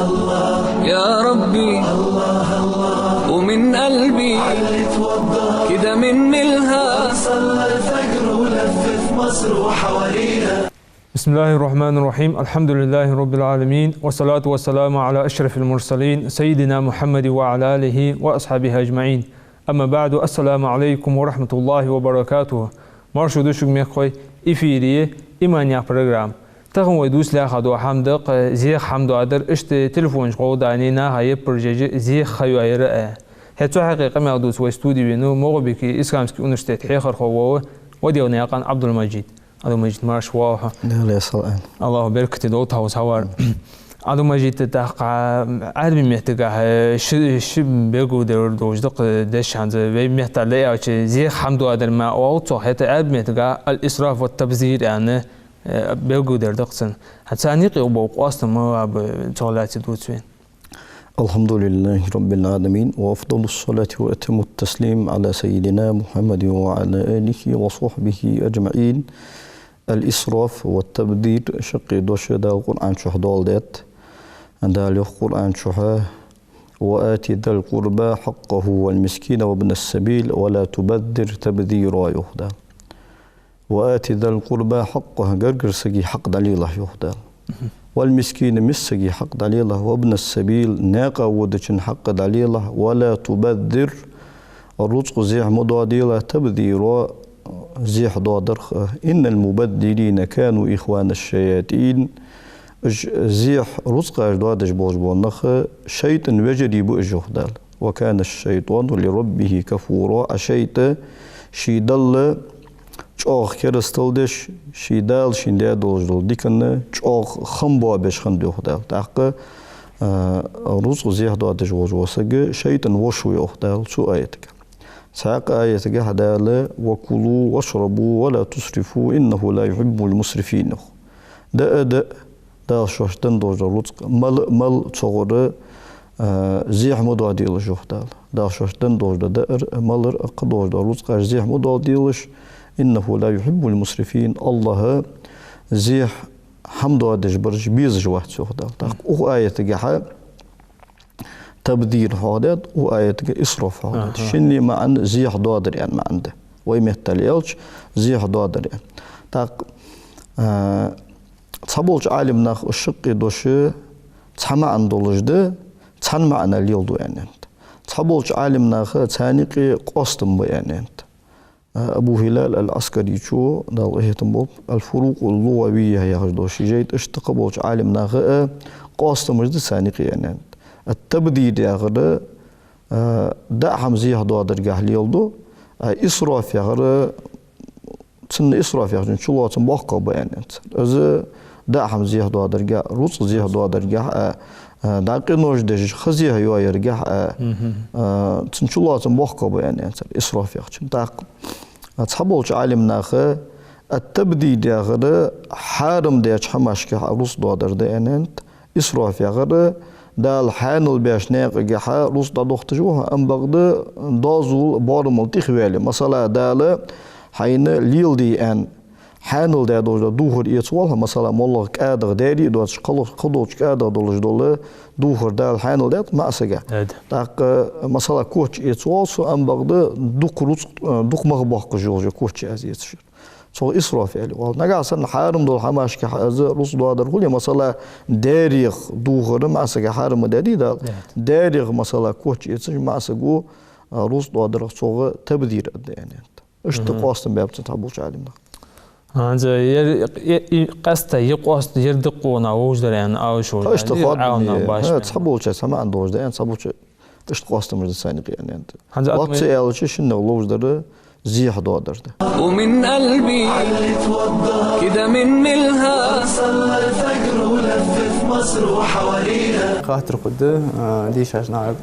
الله يا ربي الله الله، ومن قلبي علي توضى كده مني الها، صلى الفجر ولف في مصر وحواليها. بسم الله الرحمن الرحيم. الحمد لله رب العالمين، والصلاة والسلام على أشرف المرسلين سيدنا محمد وعلى آله وأصحابه أجمعين. أما بعد، السلام عليكم ورحمة الله وبركاته. مرشد شكمي إفيري إيمانيا برنامج تغم ويدوس لا خدو حمدق زي حمد عدر اشت تلفون شغل دانينا هاي بروجيج زي خيو عيرة هتو حقيقة ما دوس واستوديو بينو مغبكي إسلامسكي أونشتات حيخر خو وديو نيقان عبد المجيد مرش واها لا يصل الله بارك تدوت هاوس هوار عبد المجيد تتحقق عالمي محتاجه ش بيجو دوجدق دش عند بي محتاج لا زي حمد عدر ما أوتو حتى عالمي محتاجه الإسراف والتبذير يعني بيجو دقسن هتسانيق وبوق أصلا ما بتولات دوتين. الحمد لله رب العالمين، وأفضل الصلاة وأتم التسليم على سيدنا محمد وعلى آله وصحبه أجمعين. الإسراف والتبذير شقي دوش دا القرآن شهدال دات دا القرآن شها وآتي ذا القربى حقه والمسكين وابن السبيل ولا تبذر تبذيرا يهدى. وآتي ذا القربى حقه قرقر سقي حق دليله يهدى، والمسكين مسقي حق دليله وابن السبيل ناقة ودشن حق دليله ولا تبذر الرزق زيح مضاديله تبذيرا زيح ضادرخ إن المبذرين كانوا إخوان الشياطين. زيح رزق أجدادش بوجبونخ شيطان وجدي بأجهدال وكان الشيطان لربه كفورا. أشيط شيدل چاق کرستلدش شیدال شینده دوزدل دیکنه چاق خمبا بش خندیو خدال تاق روز زیه دادش وجوسگ شیطان وشوی خدال شو آیتك ساق آیتك هدال وكلوا واشربوا ولا تسرفوا إنه لا يحب المسرفين. دا شوشتن دوزدل رزق مل صغر زيح مداديلش خدال دا شوشتن دوزدل دا ملر قدوزدل رزق زيح مداديلش إنه لا يحب المسرفين. الله زيح حمد ودش برج بيز جوات سوخدال تاق او آية جحا تبذير هادد او آية إسراف هادد شني معن زيح دادر يعني ما عنده ويمثليلش زيح دادر يعني تاق تصبولش عالم ناخ الشق دوش تسمع عن دولجده تسمع عن اليلدو يعني تصبولش عالم ناخ تانيقي قاستم يعني أبو هلال العسكري شو دال اهتمام الفروق اللغوية هي هجدوشي جيت اشتقبوش عالم ناغا قاست مجد سانيقي يعني التبديد يا غدا دا حمزي هدو درجه ليلدو إسراف يا غدا تسن إسراف يا غدا شو الله تنبقى بيان از دا حمزي هدو درجه روس زي هدو درجه داقي نوج دج خزي هيو يرجع تسن شو الله تنبقى بيان إسراف يا غدا أصحابوش عالم ناخه التبديد يا غدا حارم ديش حماشك روس دادر ديننت إسراف يا غدا دال حانل بيش ناق جحا روس دادوخت جوها أم بغدا دازول بارمل تخوالي مثلا دال حين ليل دي أن حانل دا دوجدا دوهر يتوالها مثلا مولغ كادر داري دوش قدوش كادر دولش دوله دوهر دال حانل دات ما أسجع تاق مثلا كوتش يتوالسو أم بغدا دوك روس دوك مغباق جوجا كوتش أزيتشر سو إسراف يعني والنجا أصلا حارم دول حماش كحاز روس دوادر كل مثلا داريخ دوهر ما أسجع حارم داري دال داريخ مثلا كوتش يتشر ما أسجعو روس دوادر سوغ تبذير يعني اشتقاستم بابتن تابوش علمنا هذا قصته يقصد يردقونا وجدر يعني أو شو اشتقاد تصبوا شيء سمع عن دوج ده يعني تصبوا شيء اشتقاست مجد ثاني يعني أنت وقت سأل شيء شنو وجدر زيح دادر ده ومن قلبي علي توضى كده مني الها، صلى الفجر ولف في مصر وحواليها. خاطر قد ديش عشان نعرف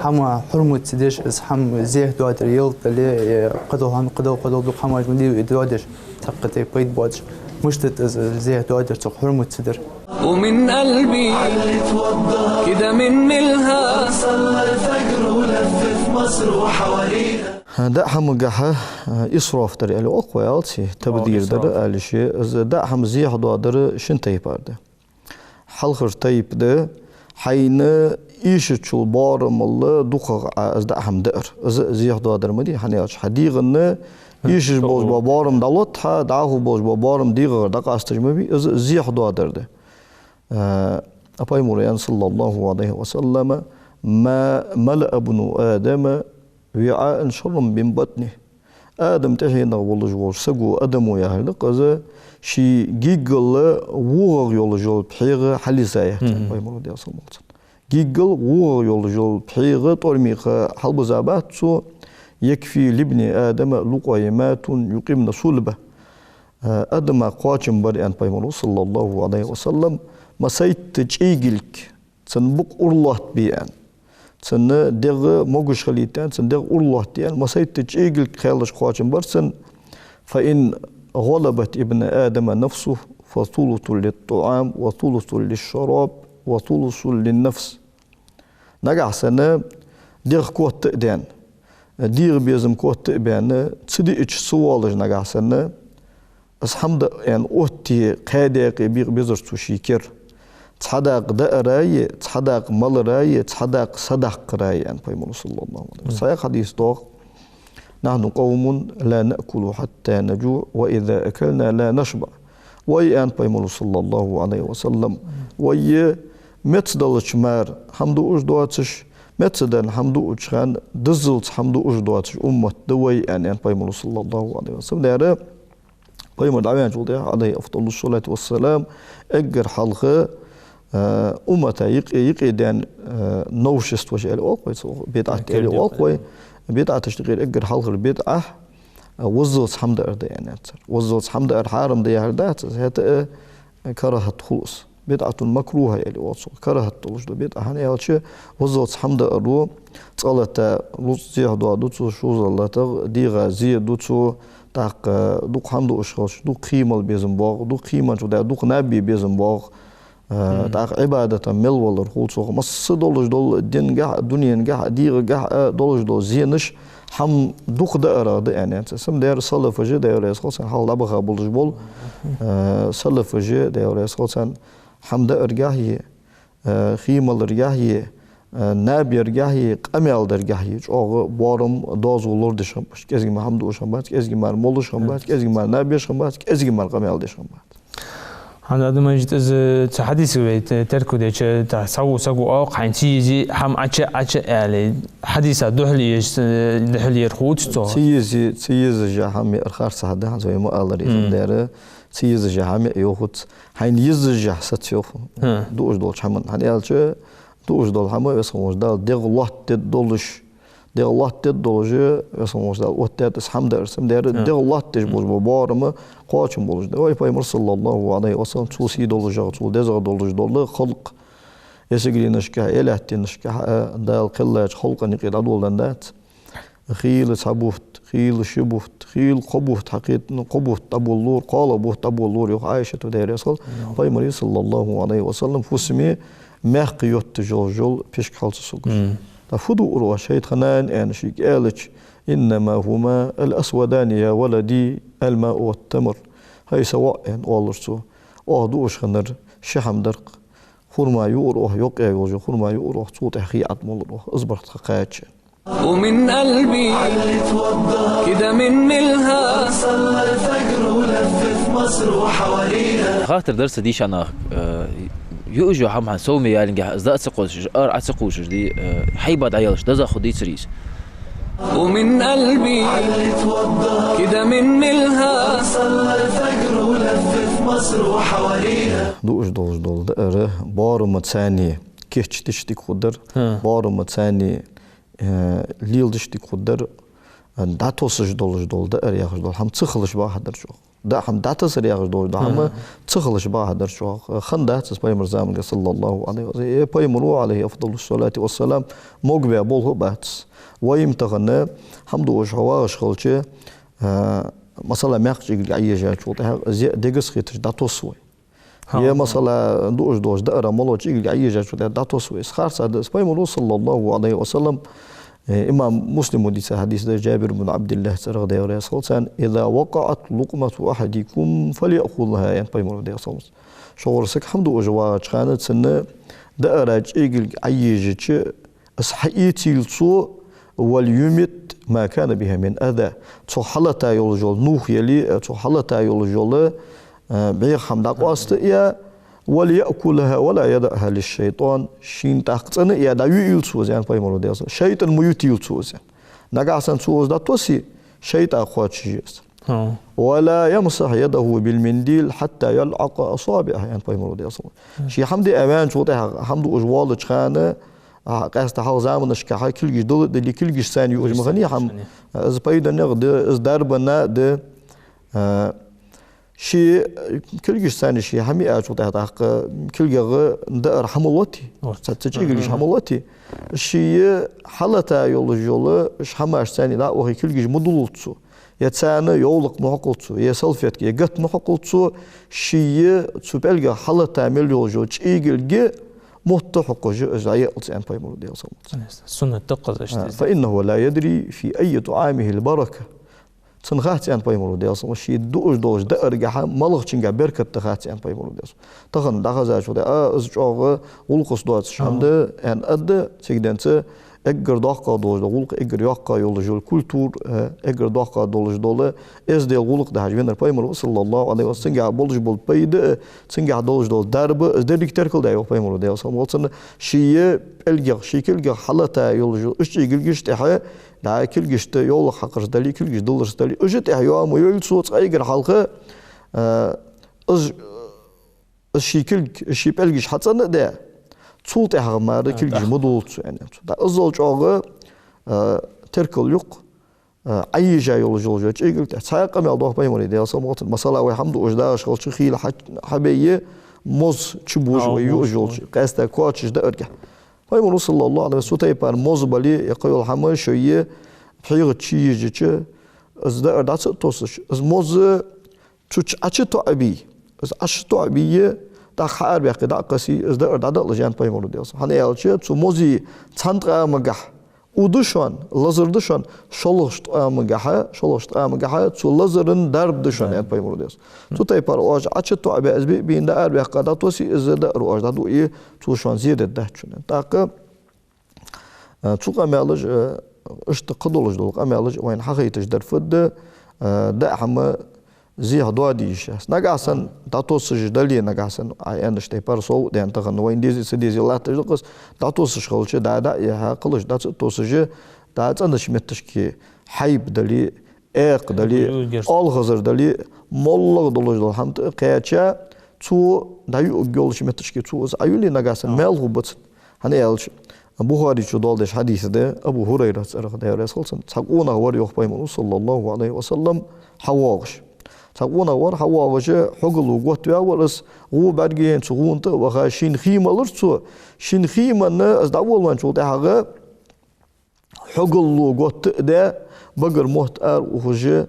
حما حرمة سديش إز حم زيح دوادر يلت اللي قدو بلو حما جمدي دوادر تقتي بيت بودش مشتت إز زيح دوادر تق حرمة سدر. ومن قلبي علي توضى كده مني الها، صلى الفجر ولف في مصر وحواليها. دا حم جحا إسراف ترى اللي أقوى ألتي تبدير در ألشي دا حم زيح دوادر شن تيبارده حلخر تيب ده حين إيشتشل بارم الله دقة أزد أهم دار زيح دادر مدي حنياش حديقنا إيشش بوج بارم دلت ها دعوه بوج بارم ديغر دق أستجمبي زيح دادر ده أباي مريان صلى الله عليه وسلم ما ملأ ابن آدم وعاء شر من بطنه آدم تهينا والله جوال سجو آدم وياهلق هذا شي جيجل وغر يول جول بحيرة حليساية أباي مريان صلى الله عليه وسلم جيجل وغر يول جول بحيرة طرميخ حلب زابات سو يكفي لابن آدم لقيمات يقيمن صلبه آدم قاچم بر أن أباي مريان صلى الله عليه وسلم ما سيت تجيجلك تنبق أرلات بيان تن دغ موجش خليتان تن دغ أرلات بيان ما سيت تجيجلك خالش قاچم برسن فإن غلبت ابن آدم نفسه فثلث للطعام وثلث للشراب وثلث للنفس نجح سنة دغ قوت تقدان دير بيزم قوت تقبان تسدي إيش سوالج نجح سنة الحمد يعني أوتي قادق بيزر تشيكر تصدق دأراي تصدق مال راي تصدق صدق راي أن بيمون صلى الله عليه وسلم صحيح حديث دوغ نحن قوم لا نأكل حتى نجوع وإذا أكلنا لا نشبع وي أن بيمون صلى الله عليه وسلم وي متصدل شمار حمدو أجدواتش متصدل حمدو أجخان دزلت حمدو أجدواتش أمة دوي أن بيمون صلى الله عليه وسلم داره بيمون دعوان جودة عليه أفضل الصلاة والسلام أجر حلقه أمتا يقيدان نوشست وش الواقع بدعة الواقع بدعة تشتغل أجر حلقة البدعة وزوج حمد أرد يعني وزوج حمد أرد حارم ده يهردات هذا كراهة خلص بدعة مكروهة اللي واصل كراهة تلوش بدعة هني هالشيء وزوج حمد أرد صلاة رزق دعاء دوتو شو زلته ديغا زي دوتو تاق دوق حمد أشخاص دوق خيمة بيزن باغ دوق خيمة جدا دوق نبي بيزن باغ تاق عبادة مل ولا رخول صوغ مص دولج دول الدين جاه الدنيا جاه ديغ جاه دولج دول زينش حم دوق دائرة ده يعني سم دائرة صلى فجأة دائرة يسقط حال لبغة بولج بول صلى فجأة دائرة يسقط حم دائرة جاهية خيمة الرجاهية نبي رجاهية قميل درجاهية أو بارم داز ولور دشم كذي ما حمد وشم بات كذي ما مول شم بات كذي ما نبي شم بات كذي ما قميل دشم بات هذا ما جت از تحديث بيت تركو ده چه تسوي سقو قاين تيجي هم أشة يعني حديثة دحلي يرخوت تو تيجي جهامي أرخار سهده زي ما قال ريفن داره تيجي جهامي يوخت هين يزج ستيوف دوش دول حمن هني قالش دوش دول حمن يسموش دال ديغ الله تدولش ديغ الله تدولج يسموش دال وتات اسحم درسم داره ديغ الله تجبوج ببارم قاچم بولج ده وي پیغمبر صلى الله عليه وسلم توسي دولج تو دزغ دولج دول خلق يسجلينش كه الهتنش كه دال قلج خلق نقيد دولن دات خيل صبوت خيل شبوت خيل قبوت حقيقة قبوت أبو اللور قال أبو اللور يخ عائشة دير يصل پیغمبر صلى الله عليه وسلم فسمي مخيوت جول بيش خالص سوق تفضوا أروى شيء خنان أن شيء قالش إنما هما الأسودان يا ولدي الماء والتمر هاي سواء والله سو أهدوش خنر شحم درق خرما يوروه يقع يوجو خرما يوروه صوت حقيقة مولروه أصبر تقاعش ومن قلبي كده من ملها صلى الفجر ولف مصر وحواليها خاطر درس دي شنا يوجو هم سومي يعني ازدا سقوش ارعسقوش دي حيباد عيالش دزا خدي سريس ومن قلبي كده من ملها صلى الفجر ولف مصر وحواليها دوش دول دقره بارم تساني كيش تشتي قدر بارم تساني ليل تشتي قدر داتوسج دول دقر ياخذ دول هم تخلش باهدر شو ده هم داتس ياخذ دول ده هم تخلش باهدر شو خندات بيمر زمان صلى الله عليه وسلم بيمروا عليه افضل الصلاه والسلام موجب بول باتس ويمتغنى حمد وشواش خلشه مثلا ماخجي عيجا شو ده دغس خيتش داتوسوي يا مثلا دوش دقر مولوجي عيجا شو ده داتوسوي خاص بيمروا صلى الله عليه وسلم إمام مسلم وديس حديث جابر بن عبد الله سرغ ديوري صلصان إذا وقعت لقمة أحدكم فليأخذها يعني بيمر ديور صلص شغل سك حمد وجواج كانت سنة دأرج إيجل عيجتش أصحيتي لصو واليمت ما كان بها من أذى تحلتا يولجول نوح يلي تحلتا يولجول بير حمد قاست يا وليأكلها ولا يدعها للشيطان شين تحقن يا دا يلصو زين بايمرو دياس شيطان ميوتيلصو زين نغاسن صوز دا توسي شيطان خواتشيس ولا يمسح يده بالمنديل حتى يلعق أصابعه يعني بايمرو دياس شي حمدي أمان شوطه حمد أجوال تشخانه قاست حال زمانش که های کلگیش دل دلی کلگیش سانی اوج مغنی هم از پیدا نقد از دربنا ده شی کلگیش سانی شی همی آج وده داق کلگی دار حملاتی ستچیگلیش حملاتی شی حالتا یولجوله شهماش سانی دا وهی کلگیش مدلولتسو يتسانه يولق محقلتسو يسلفيت يقت محقلتسو شي تسبلغ حالتا مليولجو تشيگلگي متحق جزائي أن بايمر ديال سنة تقص فإنه لا يدري في أي طعامه البركة تنخات أن بايمر ديال شيء دوج دأرجح ملغ تنجا بركة تخات أن بايمر ديال تخن دخزا شو ده أزجاغ ولقص دوات شامده أن أد تقدنت اگر داقا دولج دولق اگر ياقا يولجول كولتور اگر داقا دولج دول از ديال ولق ده حجوين بايمر صلى الله عليه وسلم سنجا بولج بول بيد سنجا دولج دول درب از ديك تركل ده بايمر ده صلى الله عليه شيء الجا شكل حالته يولجول اش يجلجش تحه دا كلجش يول حقر دلي كلجش دولج دلي اجت يا مو يول صوت اگر حلقه از شكل شي بلجش حتى ده صوت هغمارة كل جمدولت يعني دا أزل جاغة تركل يق أي جاي يولجول جاي قلت ساق ما الله بيموني ده صمت مثلا وحمد وجدا شغل خيل حبيه موز تشبوج ويوجول قاستا كواتش ده أرجع بيمون صلى الله عليه وسلم يبان موز بالي يقول حمل شوية بحيغ تشيجي از ده أرجع توسش از موز تش أشتو أبي از أشتو أبيه دا خار بيق دا قسي از دا دا لجان بايمر دياس هني يالچه تو موزي تانترا مگح ودشون لازر دشون شولشت مگح تو لازرن درب دشون يعني بايمر دياس تو تايبار اوج اچ تو ابي از بين دا ار بيق دا توسي از دا روج دا دو اي تو شون زيد دا چون تاق تو قمالج اشت قدولج دول قمالج وين حقيتش درفد دا هم زي هدوا ديش نجاسن داتوسج دليل نجاسن عندش تيبار صو ده أنت خن وين ديزي الله تجلس داتوسج خلش دا يا قلش داتوسج دا عندش متشكي حيب دليل اق دليل all غزر دليل مولغ دولج دول هم قياتشا تو دايو جولش متشكي تو أيولي نجاسن مال بس هني يالش بخاري شو دالش حديث ده أبو هريرة ده رسول تقونا وري يخبر صلى الله عليه وسلم حواغش تقونا ور حواغش حقل وقت وورس هو برجين سقونت وخاشين خيمة لرسو شين خيمة از داول من شو ده حاجة حقل وقت ده بقر محتار وخجة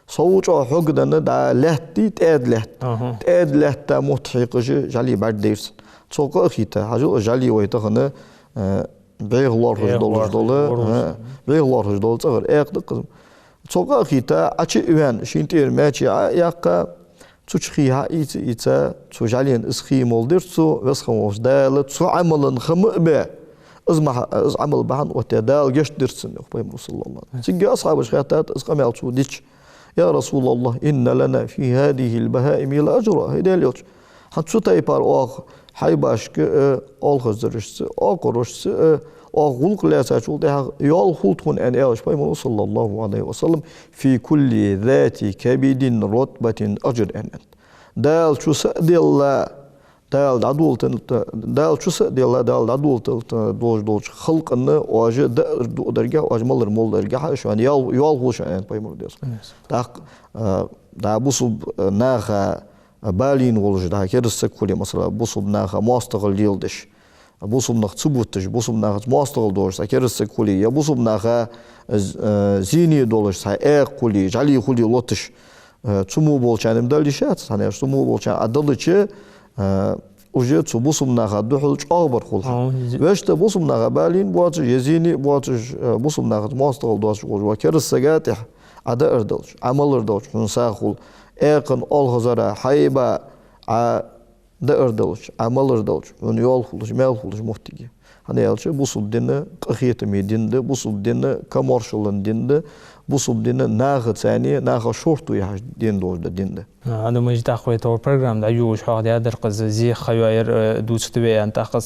صوت حق ده ده لهتي تاد لهت محتحق جالي بعد ديرس سوق أخيته حاجة جالي ويتخنه بيغلار هجدول بيغلار هجدول صغر أقد قسم سوق أخيته أشي إيوان شينتير ماشي ياقة تشخيها إيتا تجعلين إسخي مولدر تو وسخموش دال تو عمل خمبة از عمل بحن وتدال جش درسن يخبر رسول الله تيجي أصحاب الشهادات إسقام تو ديش يا رسول الله إن لنا في هذه البهائم الأجر هيدا ليش حتى تيبار أخ حيباشك ألخزرش أقرش أغلق لا تقول ده يالخلطون أن أعيش بيمون صلى الله عليه وسلم في كل ذات كبد رتبة أجر أن دال شو سأدي الله دال عدولت دال شو سأدي الله دال عدولت دوج خلق إنه واجه درجة واجمل المول درجة شو يعني يالخلش أن بيمون ديس ده بوصب ناخا بالين ولج ده كرس كولي مثلا بوصب ناخا ماستغل يلدش بوصب ناخ تبوتش بوصب ناخ ماستغل دورش كرس كولي يا بوصب ناخا زيني دولش ساي كولي جالي كولي لوتش تسمو بولشانم داليشات يعني تسمو بولشان عدلتش وجه تبوصب ناخا دحلج أكبر خل وش تبوصب ناخا بالين بواتش يزيني بواتش بوصب ناخ ماستغل دورش وكرس سجاتح عدا أردلش عمل أردلش نساخل أكن الغزارة حيبة da ırdalış, amal ırdalış, onu yol kılış, mel kılış muhtigi. Hani yalçı bu suddini qıhiyetimi dindi, bu suddini commercialın dindi, bu suddini nağı tsani, nağı şortu yaş dindi orada dindi. أنا مجد أخوي تو برنامج دعيوش هذا يقدر قز زي خيار دوست بيه أنت قز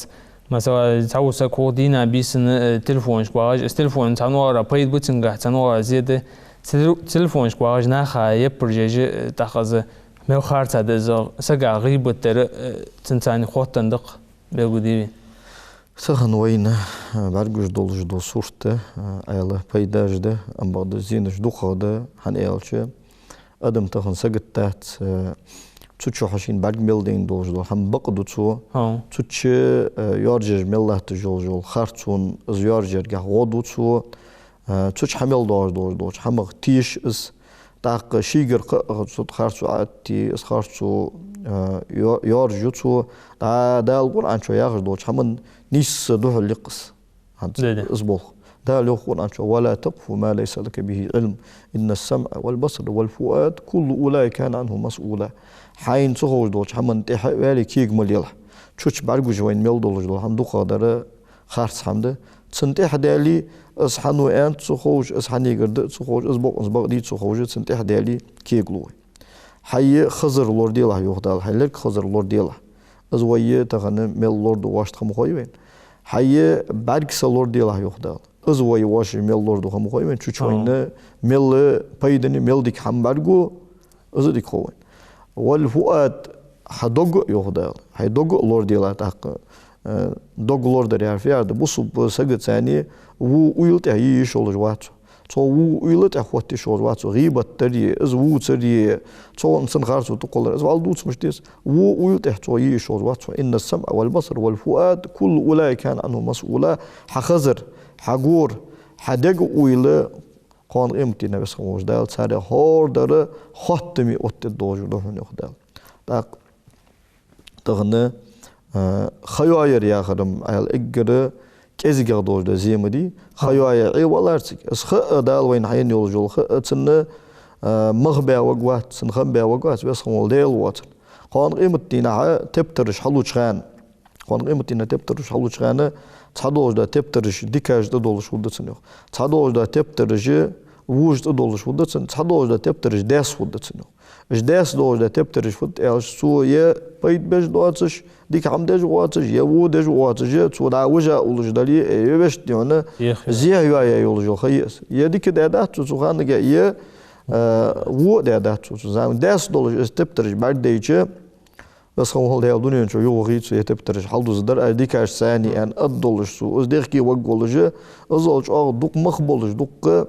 مثلا تعوس كودينا بيسن تلفونش قواج تلفون تنوار بيد بتنجح تنوار زيادة تلفونش قواج نخا يبرجج تخز مو خارج هذا سجع غريب تر تنتاني خوت تندق بيجودي Сахан война, баргуш долж до сурте, айла пайдажды, амбады зинеш духады, хан элче, адам тахан сагаттат, цучу хашин барг мелдейн долж до, хам бақду цу, цучу яржер меллахты жол, харцун, из яржер гах воду цу, цуч хамел долж, хамах тиш из, так шигер цут харцу атти, из харцу яржу цу, да القرآن شو ياخذ دوش حمن نيس دوح اللقص اصبوخ ده لو قرآن شو ولا تقف ما ليس لك به علم إن السمع والبصر والفؤاد كل أولئك كان عنه مسؤولا حين صخوش دوش حمن تحوالي كيك مليل شوش بارجو جوين ميل دولش دول حمدو قادر خارس حمد سنتح دالي اصحنو انت صخوش اصحني قرد صخوش اصبق دي صخوش سنتح دالي كيك لوي حي خزر لور ديلا يوخدال حي لك خزر لور ديلا أزوية تغنى ميل لورد واشت خمخويين حي بركس لورد يلا يخدال أزوية واش ميل لورد خمخويين شو شوينا ميل بايدني ميل ديك حمبرجو أزديك خوين والفؤاد حدوق يخدال حدوق لورد يلا تاق دوق لورد يعرف يعرف بوسب سجد ثاني ويلت يعيش ولا جواتو تو ويلت أخواتي شو جواتو غيبة تري إز تري تو إنسان خارج وتقول إز والدوت مش ديس ويلت تو يعيش شو جواتو إن السمع والبصر والفؤاد كل أولئك كان عنه مسؤولا حخزر حجور حدق ويل قان قيمتي نبي سموش دال ساري هوردر خاتمي أوت الدوج ودهون يخدال تاق تغنى خياير يا خدم على الإجر كذي قدوش ده زيمدي خياير أي والله أس خ دال وين حين يولجول خ تسنى مغبى وقوات سن خبى وقوات بس خمول ديل واتن قان قيمتي نها تبترش حلوش خان قان قيمتي نها تبترش حلوش خانه تصدوش ده تبترش ديكاج ده دولش ودتن يخ تصدوش ده تبترش ووج ده دولش ودتن تصدوش ده تبترش داس ودتن يخ إيش داس دوش ده تبترش فت إيش سو يه بيت بيش دواتش ديك عمدش واتش يودش واتش سو دا وجا ولج دالي يبش ديونه زيه يا يولج خيس يديك دادات سو خان جا يه و دادات سو زام داس دولش تبترش بعد ديجه بس خو هول ديال دنيا شو يوغي سو يتبترش حالدو زدر ديكاش ثاني ان ادولش سو از ديخكي وقولج ازولج دوق مخبولج دوق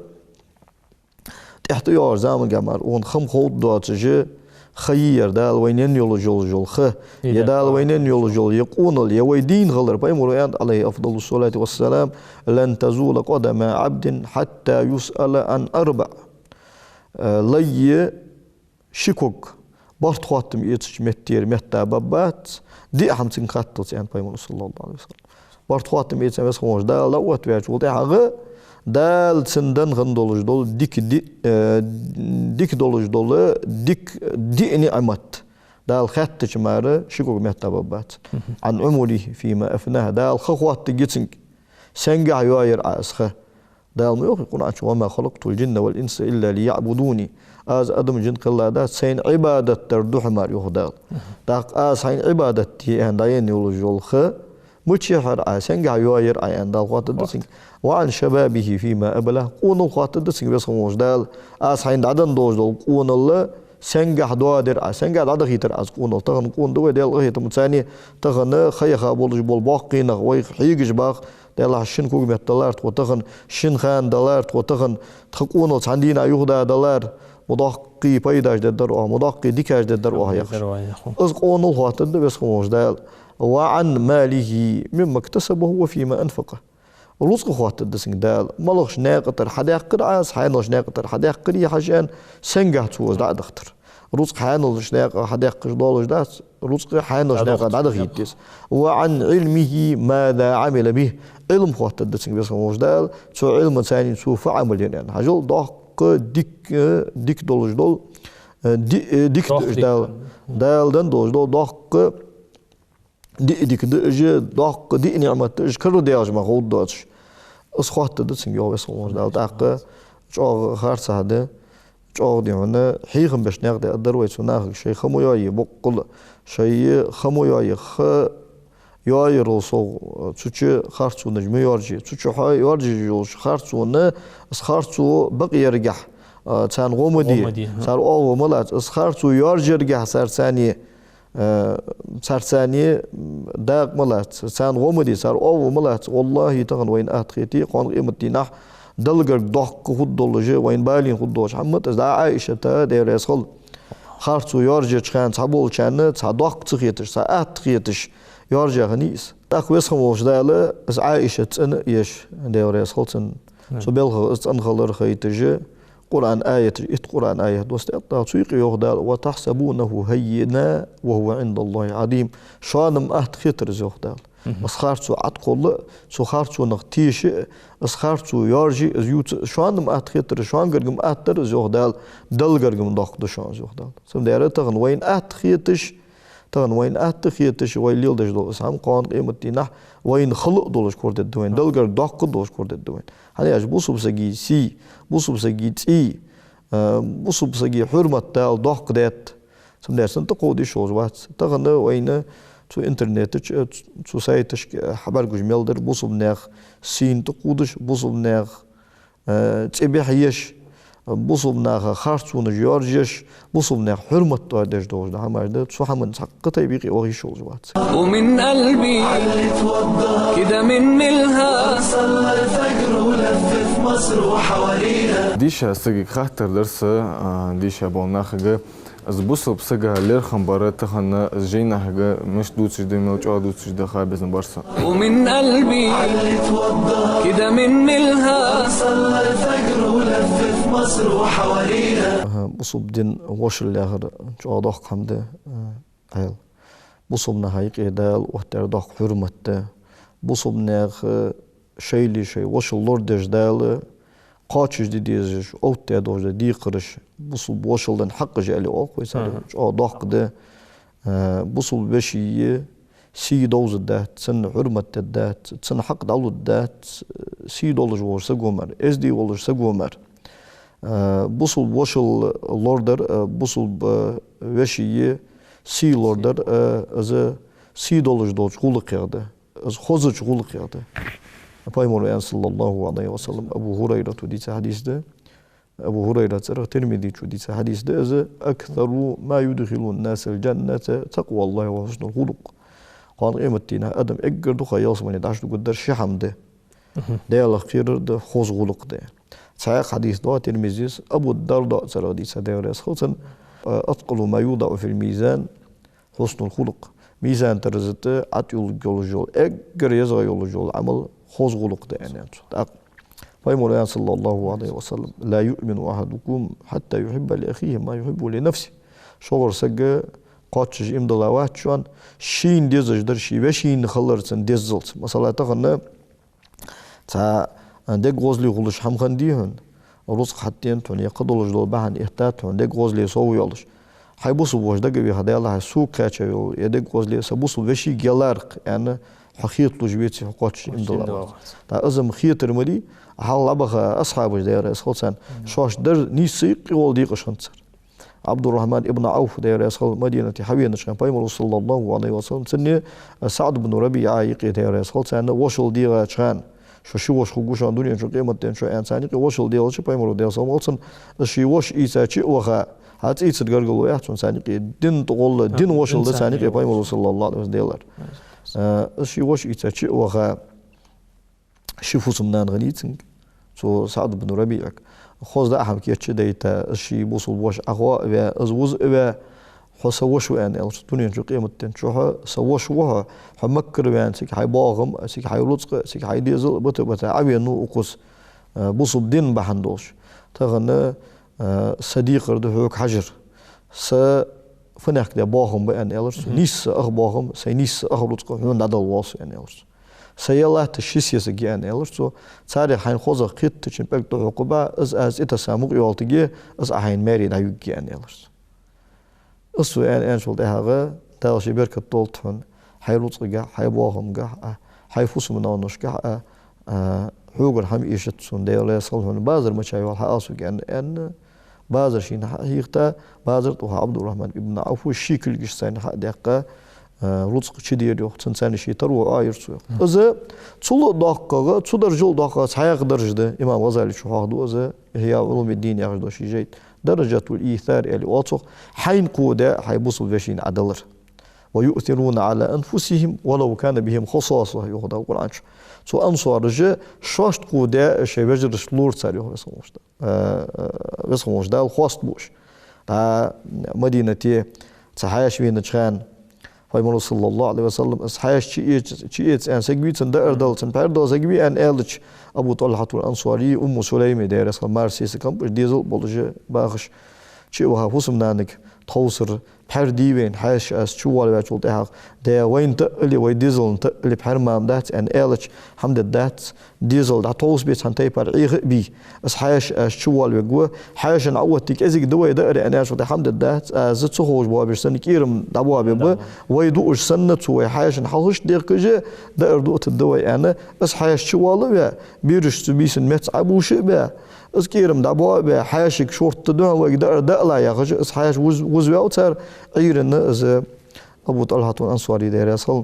احتيار زمان جمر اون خم خود دواتجه خير دال وينين يولجول خ يدال وينين يولجول يقون يويدين غلر بايمريان عليه افضل الصلاه والسلام لن تزول قدم عبد حتى يسال عن اربع لي شكوك بارت خاتم يتش متير متا بابات دي حمتين خاتت يعني بايمر صلى الله عليه وسلم بارت خاتم يتش بس خوش دال لوت ويجول دي دال سندن غندولج دول ديك دولج دول ديك ديني عمت دال خات جمارة شكو مهتبابات عن عمره فيما أفناه دال خوات تجسنج سنجع ياير عاسخه دال ما يقول عن وما خلقت الجن والإنس إلا ليعبدوني از أدم جن قلا دا سين عبادة تردوح مار يهدال داق سين عبادة تي عندين يولجول خ متشهر عسنج عياير عين دال خاطر دسنج وعن شبابه فيما أبله قون الخاطر دسنج بس خموش دال عين عدن دوج دول قون الله سنج حدوادر سنج عدد خيتر عس قون تغن قون دو دال غيت متساني تغن خيخ بولج بول باقي نغوي حيجش باق دال عشان كوج متدلار تغن شن خان دلار تغن تقون عندنا يهدا دلار مدقي بيداش ددر مدقي ديكاش ددر يخش از قون الخاطر بس خموش دال وعن ماله مما اكتسبه وفيما أنفقه رزق خاطر دسنج دال مالوش ناقطر حداقر عاس حينوش ناقطر حداقر يحجان سنجح توز دا دختر رزق حينوش ناقطر حداقر دولش داس رزق حينوش ناقطر عدد يتيس وعن علمه ماذا عمل به علم خاطر دسنج بس موش دال سو علم ثاني سو فعمل يعني حجول دق ديك دولش دول ديك دال دن دولش دول دق ديك دجي ضاق دي نعمة إيش كرر دياج ما خود داش أسخات ده سنجوا بس هون ده داق جاء خارس هذا جاء دي هنا حيهم باش ناخد الدروي سناخ شيء خموياي بقول شيء خموياي ياي روسو تشي خارسو نجم يارجي تشي هاي يارجي جوش خارسو خارسو بقي يرجع تان غومدي صار أو ملات خارسو يارجي يرجع صار ثانية داق ملات سان غومدي صار أو ملات والله تغن وين أتخيتي قان قيمتي دلقر ضحك خد دولجي وين بالين خد دوش حمد إذا عائشة تا دير يسخل خارسو يارجي تخان صابول كان صادق تخيتش ساعات تخيتش يارجع غنيس تاخويس خموش داله از عائشة تن يش ديوريس خلصن سبيلها استنخلر خيتج قرآن آية قرآن آية دوست تطيق يغدال وتحسبونه هينا وهو عند الله عظيم شانم أهت خطر زغدال اسخارتو عتقول سو خارتو نختيش اسخارتو يارجي يوت شانم أهت خطر شان قرقم أهتر زغدال دل قرقم داخل شان زغدال سم دايره تغن وين أهت خيتش تغن وين أتخيتش وين ليل دش دول سام قان قيمتي نح وين خلق دولش كورد الدوين دلقر دق دولش كورد الدوين هذا إيش بوصو بسجي سي بوصو بسجي تي بوصو بسجي حرمة تال دق دات سم ده سنت قودي شوز وات تغن وين تو إنترنت تو سايتش حبر جميل در بوصو بناخ سين تقودش بوصو بناخ تبيحيش بوصلنا خارطون جيورجيش بوصلنا حرمة تودش دوش ده همارده صح من سقطة بيقي وغي شو جوات ومن قلبي كده من ملها صلى الفجر ولف في مصر وحواليها ديشا سجي خاطر درس ديشا بوناخجة از بوصل بسجها لير خمبارة تخنا جينا حاجة مش دوتش ده موج دوتش ده خابز نبرسا ومن قلبي كده من ملها صلى الفجر ولف في مصر وحواليها بوصل بدين وش اللي آخر جو ضاق حمده عيل بوصل نهايق دال وتر ضاق حرمته بوصل ناخ شيء شيء وش اللوردش دال قاتش ديزش أو تادوج دي قرش بوصل بوصل دن حق جالي أو كويس جو ضاق ده بوصل بشيء سي دوز الدات سن حرمة الدات سن حق دالو الدات سي دولج ور سجومر اس دي ولج سجومر بوصل وصل لوردر بوصل بشيء سي لوردر از سي دولج دوج خلق ياده از خوزج خلق ياده Paymağır sallallahu aleyhi ve sellem Ebu Hureyre tudise hadiste Ebu Hureyre Tirmidhi tudise hadiste ez ektheru ma yudkhilun nasel cennete takvallahi ve husnul huluk. Qan qiymettina adam eggerdu khayas mani daşdu guddar şihamde. Deyal khir de khoz huluk de. Sahih hadis da Tirmidhi Ebu Darda hadise devres khusan atqalu ma yuda fil mizan husnul huluk. Mizan terzete at yol egger yazga yol amal خوز غلق ده يعني فايمولانا صلى الله عليه وسلم لا يؤمن أحدكم حتى يحب لأخيه ما يحب لنفسه شغل سجى قاتش إمضلاوات شوان شين ديزج در شي وشين خلرتن ديزلت مثلا تغنى تا عندك غزلي غلش هم خنديهن رزق حتين توني قدولج دول بحن إحتاج عندك غزلي سوي يالش حيبص بوش دقي هذا الله سوق كاتش يدك غزلي سبص وشي جلارق يعني حخيط لجبيتي حقاتش إمضلاوات تا أزم خيط رمدي حال أبغى أصحابه داير يسخلسان شاش در نيسيق يقول ديق شنصر عبد الرحمن ابن عوف داير يسخل مدينة حبيب نشكن بايمر صلى الله عليه وسلم سنة سعد بن ربيعة يقي داير يسخلسان وشل ديغا شان شو وش خوجوشان دنيا شو قيمة دين شو إنسان يقي وشل ديغا شو بايمر داير يسخلسان شي وش إيسا شيء وخا هات إيسا تقرقلو يحتون سانيقي دين تقول دين وشل ده سانيقي بايمر صلى الله عليه وسلم ديلر شي وش إيسا شيء وخا شوفوا سمنان غنيتن سو سعد بن ربيعك خوز ده أهم كي أشديتا الشي بوصل واش أخوا إبا أزوز إبا حسوش وين الدنيا جو قيمة تنشوها سوش وها حمكر وين سك حي باغم سك حي رزق سك حي ديزل بت عبي إنه أقص بوصل دين بحندوش تغنى صديق رده هوك حجر س فناك ده باغم بين إلرس نيس أخ باغم سينيس أخ رزق من نادل واس يعني إلرس سيالله تشيس يسجيان إلرسو تاريخ حين خوزة قيت تشين بقدر عقوبة از إتسامو يالتجي از أحين ماري دا يجيان إلرس أسو أن شول ده هذا تالشي بركة طولتهن حي رزقه حي باهم جه حي فوس من أونش جه حوجر هم إيشت سون ديولا صلهم بازر ما شايف الحاسو أن بازر شين حقيقة بازر توها عبد الرحمن ابن عوف الشيكل جسين حدقة رزق شديد يوم تنسان شيء تروى آير سوى إذا تصل دقة تصدر جل دقة حياة درجة إمام غزالي شو هذا إذا هي علوم الدين يعرض شيء جيد درجة الإيثار اللي واثق حين قودة حيبصوا بشين عدلر ويؤثرون على أنفسهم ولو كان بهم خصاصة يهودا القرآن سو أنصار جه شاشت قودة شيء بجرش لور صار يهودا بس ده الخواست بوش مدينة تحايش بين تشان فيمر صلى الله عليه وسلم تحايش شيء أن سجبي تندر دل تنبردل سجبي أن ألش أبو طلحة الأنصاري أم سليمة دارس مارسي سكم ديزل بلج باخش شيء وها فسم نانك توصر بحر ديوين حاش أس شو ولا بتقول تها ده وين تقلي وين ديزل تقلي بحر ما مدات أن ألش حمد دات ديزل ده توص بيت هنتي بار بي أس حاش أس شو ولا بجوا حاش نعوتك إزيك دواء دقر أنا شو ده حمد دات زت سخوش بوابير سنة كيرم دواء بيبا ويدوش سنة سوى حاش نحوش دقيقة جا دقر دوت الدواء أنا أس حاش شو ولا بيرش تبيسن مت عبوش بقى از كيرم دعوا بحاشك شورت تدوها ويقدر دقلا يا خش از حاش وزوي أوتر غيرنا از أبو طلحة الأنصاري دير يصل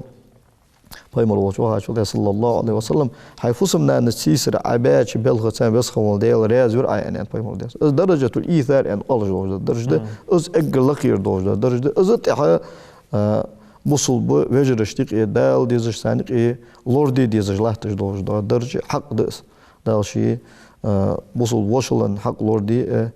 بيمر وجهه صلى الله عليه وسلم حيفوسمنا نسيسر عباش بلغتان بس خوال ديال رازور يعني بيمر ديال از درجة الإيثار أن الله درجة از أقل لقير درجة از تحا بوصل بوجرشتيق دال ديزش سانق لوردي ديزش لاحتش درجة حق دس دال شيء بوصل وصلن حق لوردي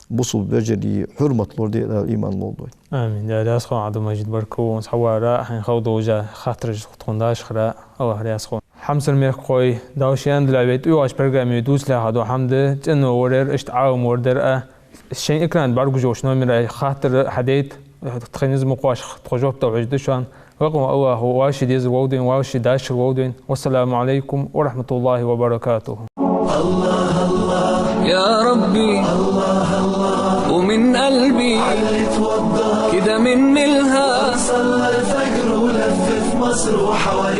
بوصل بجدي حرمة لوردي الإيمان لوردي آمين يا راسخو عبد المجيد بركو صحوارا حين خوضو وجا خاطر تخونداش خرا الله راسخو حمص الميخوي داوشيان دلعبيت ويواش برغامي دوس لا هادو حمد تنو ورر اشتعاوم وردر الشيء إكران برغو جوش نومي خاطر حديت تخينيز مقواش تخجوب توعجد شوان وقم هو واشي ديز وودين واشي داشر وودين والسلام عليكم ورحمة الله وبركاته الله الله يا ربي الله الله ومن قلبي كده من ملها صلى الفجر ولف في مصر وحوالي